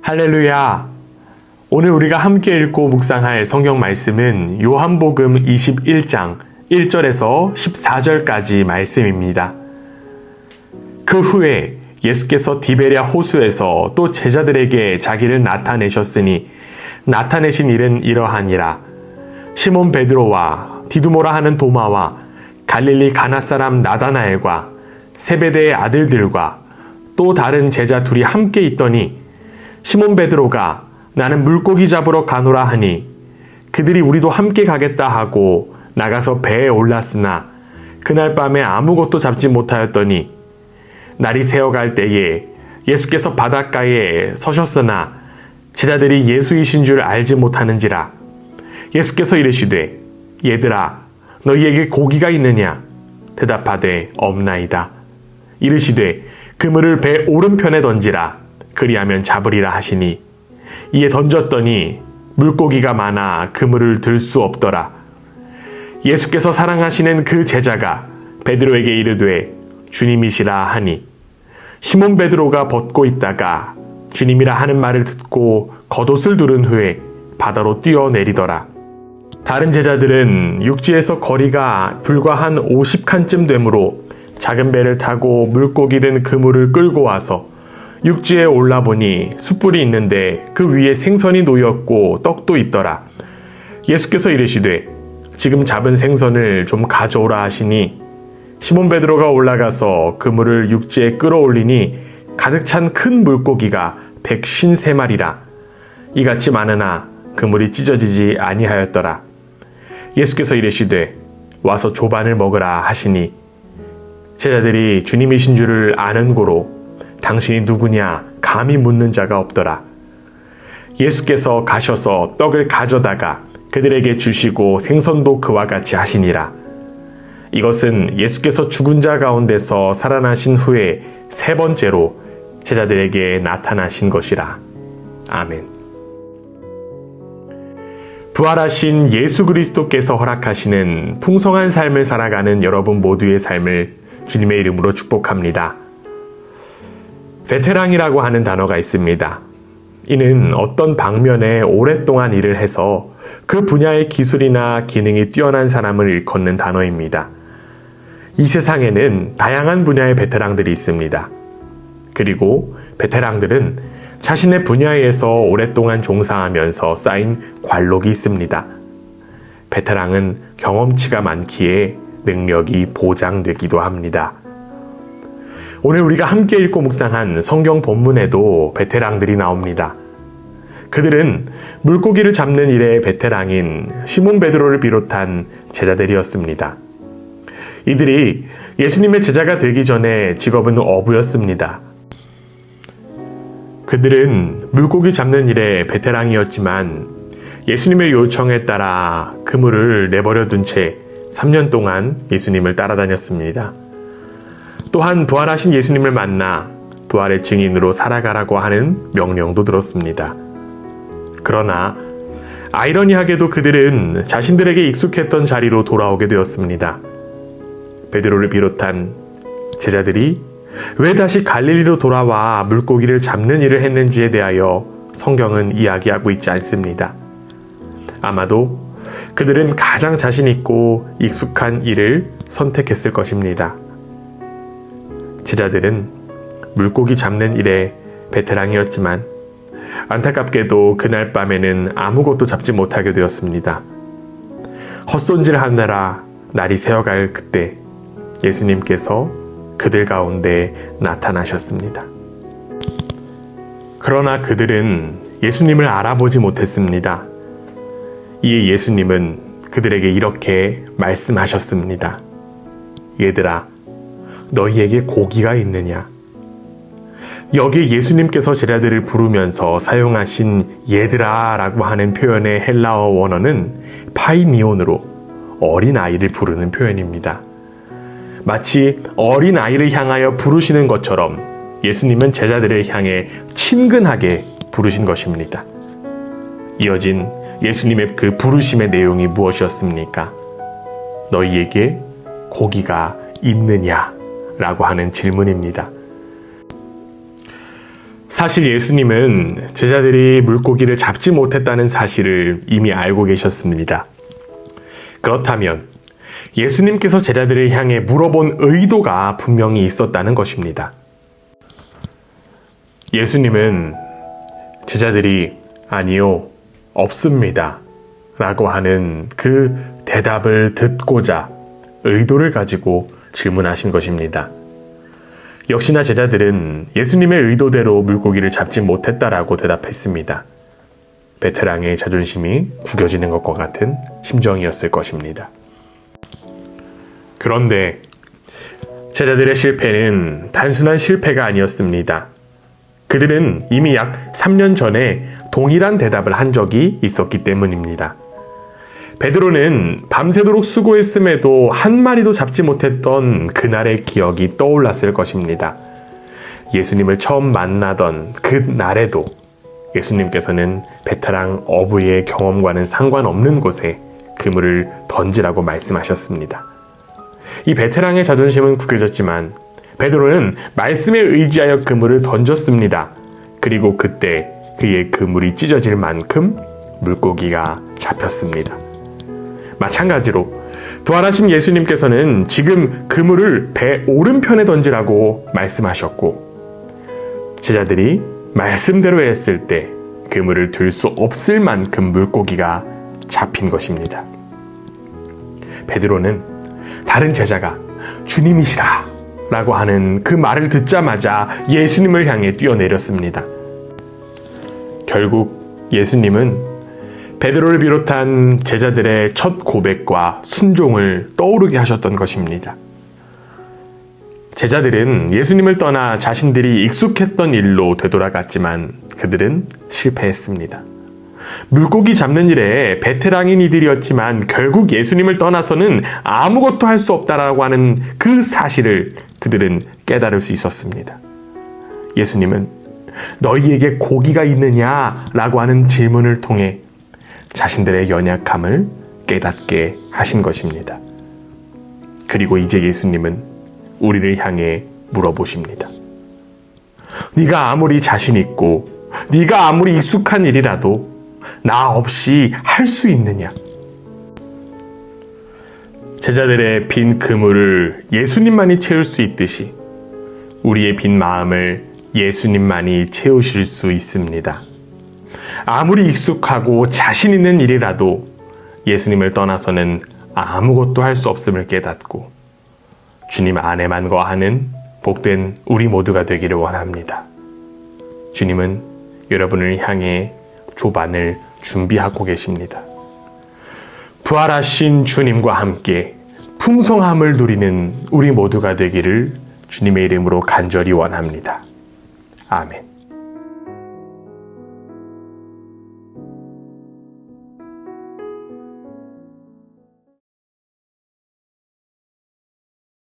할렐루야! 오늘 우리가 함께 읽고 묵상할 성경 말씀은 요한복음 21장 1절에서 14절까지 말씀입니다. 그 후에 예수께서 디베랴 호수에서 또 제자들에게 자기를 나타내셨으니 나타내신 일은 이러하니라. 시몬 베드로와 디두모라 하는 도마와 갈릴리 가나 사람 나다나엘과 세베대의 아들들과 또 다른 제자 둘이 함께 있더니 시몬 베드로가 나는 물고기 잡으러 가노라 하니 그들이 우리도 함께 가겠다 하고 나가서 배에 올랐으나 그날 밤에 아무것도 잡지 못하였더니 날이 새어갈 때에 예수께서 바닷가에 서셨으나 제자들이 예수이신 줄 알지 못하는지라. 예수께서 이르시되 얘들아 너희에게 고기가 있느냐? 대답하되 없나이다. 이르시되 그물을 배 오른편에 던지라. 그리하면 잡으리라 하시니 이에 던졌더니 물고기가 많아 그물을 들 수 없더라. 예수께서 사랑하시는 그 제자가 베드로에게 이르되 주님이시라 하니 시몬 베드로가 벗고 있다가 주님이라 하는 말을 듣고 겉옷을 두른 후에 바다로 뛰어내리더라. 다른 제자들은 육지에서 거리가 불과 한 50칸쯤 되므로 작은 배를 타고 물고기 든 그물을 끌고 와서 육지에 올라보니 숯불이 있는데 그 위에 생선이 놓였고 떡도 있더라. 예수께서 이르시되 지금 잡은 생선을 좀 가져오라 하시니 시몬 베드로가 올라가서 그물을 육지에 끌어올리니 가득 찬 큰 물고기가 153마리라. 이같이 많으나 그물이 찢어지지 아니하였더라. 예수께서 이르시되 와서 조반을 먹으라 하시니 제자들이 주님이신 줄을 아는 고로 당신이 누구냐 감히 묻는 자가 없더라. 예수께서 가셔서 떡을 가져다가 그들에게 주시고 생선도 그와 같이 하시니라. 이것은 예수께서 죽은 자 가운데서 살아나신 후에 세 번째로 제자들에게 나타나신 것이라. 아멘. 부활하신 예수 그리스도께서 허락하시는 풍성한 삶을 살아가는 여러분 모두의 삶을 주님의 이름으로 축복합니다. 베테랑이라고 하는 단어가 있습니다. 이는 어떤 방면에 오랫동안 일을 해서 그 분야의 기술이나 기능이 뛰어난 사람을 일컫는 단어입니다. 이 세상에는 다양한 분야의 베테랑들이 있습니다. 그리고 베테랑들은 자신의 분야에서 오랫동안 종사하면서 쌓인 관록이 있습니다. 베테랑은 경험치가 많기에 능력이 보장되기도 합니다. 오늘 우리가 함께 읽고 묵상한 성경 본문에도 베테랑들이 나옵니다. 그들은 물고기를 잡는 일의 베테랑인 시몬 베드로를 비롯한 제자들이었습니다. 이들이 예수님의 제자가 되기 전에 직업은 어부였습니다. 그들은 물고기 잡는 일의 베테랑이었지만 예수님의 요청에 따라 그물을 내버려 둔 채 3년 동안 예수님을 따라다녔습니다. 또한 부활하신 예수님을 만나 부활의 증인으로 살아가라고 하는 명령도 들었습니다. 그러나 아이러니하게도 그들은 자신들에게 익숙했던 자리로 돌아오게 되었습니다. 베드로를 비롯한 제자들이 왜 다시 갈릴리로 돌아와 물고기를 잡는 일을 했는지에 대하여 성경은 이야기하고 있지 않습니다. 아마도 그들은 가장 자신 있고 익숙한 일을 선택했을 것입니다. 제자들은 물고기 잡는 일에 베테랑이었지만 안타깝게도 그날 밤에는 아무것도 잡지 못하게 되었습니다. 헛손질하느라 날이 새어갈 그때 예수님께서 그들 가운데 나타나셨습니다. 그러나 그들은 예수님을 알아보지 못했습니다. 이에 예수님은 그들에게 이렇게 말씀하셨습니다. 얘들아 너희에게 고기가 있느냐? 여기 예수님께서 제자들을 부르면서 사용하신 얘들아 라고 하는 표현의 헬라어 원어는 파이니온으로 어린아이를 부르는 표현입니다. 마치 어린아이를 향하여 부르시는 것처럼 예수님은 제자들을 향해 친근하게 부르신 것입니다. 이어진 예수님의 그 부르심의 내용이 무엇이었습니까? 너희에게 고기가 있느냐? 라고 하는 질문입니다. 사실 예수님은 제자들이 물고기를 잡지 못했다는 사실을 이미 알고 계셨습니다. 그렇다면 예수님께서 제자들을 향해 물어본 의도가 분명히 있었다는 것입니다. 예수님은 제자들이 아니요, 없습니다 라고 하는 그 대답을 듣고자 의도를 가지고 질문하신 것입니다. 역시나 제자들은 예수님의 의도대로 물고기를 잡지 못했다라고 대답했습니다. 베테랑의 자존심이 구겨지는 것과 같은 심정이었을 것입니다. 그런데 제자들의 실패는 단순한 실패가 아니었습니다. 그들은 이미 약 3년 전에 동일한 대답을 한 적이 있었기 때문입니다. 베드로는 밤새도록 수고했음에도 한 마리도 잡지 못했던 그날의 기억이 떠올랐을 것입니다. 예수님을 처음 만나던 그 날에도 예수님께서는 베테랑 어부의 경험과는 상관없는 곳에 그물을 던지라고 말씀하셨습니다. 이 베테랑의 자존심은 구겨졌지만 베드로는 말씀에 의지하여 그물을 던졌습니다. 그리고 그때 그의 그물이 찢어질 만큼 물고기가 잡혔습니다. 마찬가지로 부활하신 예수님께서는 지금 그물을 배 오른편에 던지라고 말씀하셨고 제자들이 말씀대로 했을 때 그물을 들 수 없을 만큼 물고기가 잡힌 것입니다. 베드로는 다른 제자가 주님이시라 라고 하는 그 말을 듣자마자 예수님을 향해 뛰어내렸습니다. 결국 예수님은 베드로를 비롯한 제자들의 첫 고백과 순종을 떠오르게 하셨던 것입니다. 제자들은 예수님을 떠나 자신들이 익숙했던 일로 되돌아갔지만 그들은 실패했습니다. 물고기 잡는 일에 베테랑인 이들이었지만 결국 예수님을 떠나서는 아무것도 할 수 없다라고 하는 그 사실을 그들은 깨달을 수 있었습니다. 예수님은 너희에게 고기가 있느냐라고 하는 질문을 통해 자신들의 연약함을 깨닫게 하신 것입니다. 그리고 이제 예수님은 우리를 향해 물어보십니다. 네가 아무리 자신 있고 네가 아무리 익숙한 일이라도 나 없이 할 수 있느냐? 제자들의 빈 그물을 예수님만이 채울 수 있듯이 우리의 빈 마음을 예수님만이 채우실 수 있습니다. 아무리 익숙하고 자신 있는 일이라도 예수님을 떠나서는 아무것도 할 수 없음을 깨닫고 주님 안에만 거하는 복된 우리 모두가 되기를 원합니다. 주님은 여러분을 향해 조반을 준비하고 계십니다. 부활하신 주님과 함께 풍성함을 누리는 우리 모두가 되기를 주님의 이름으로 간절히 원합니다. 아멘.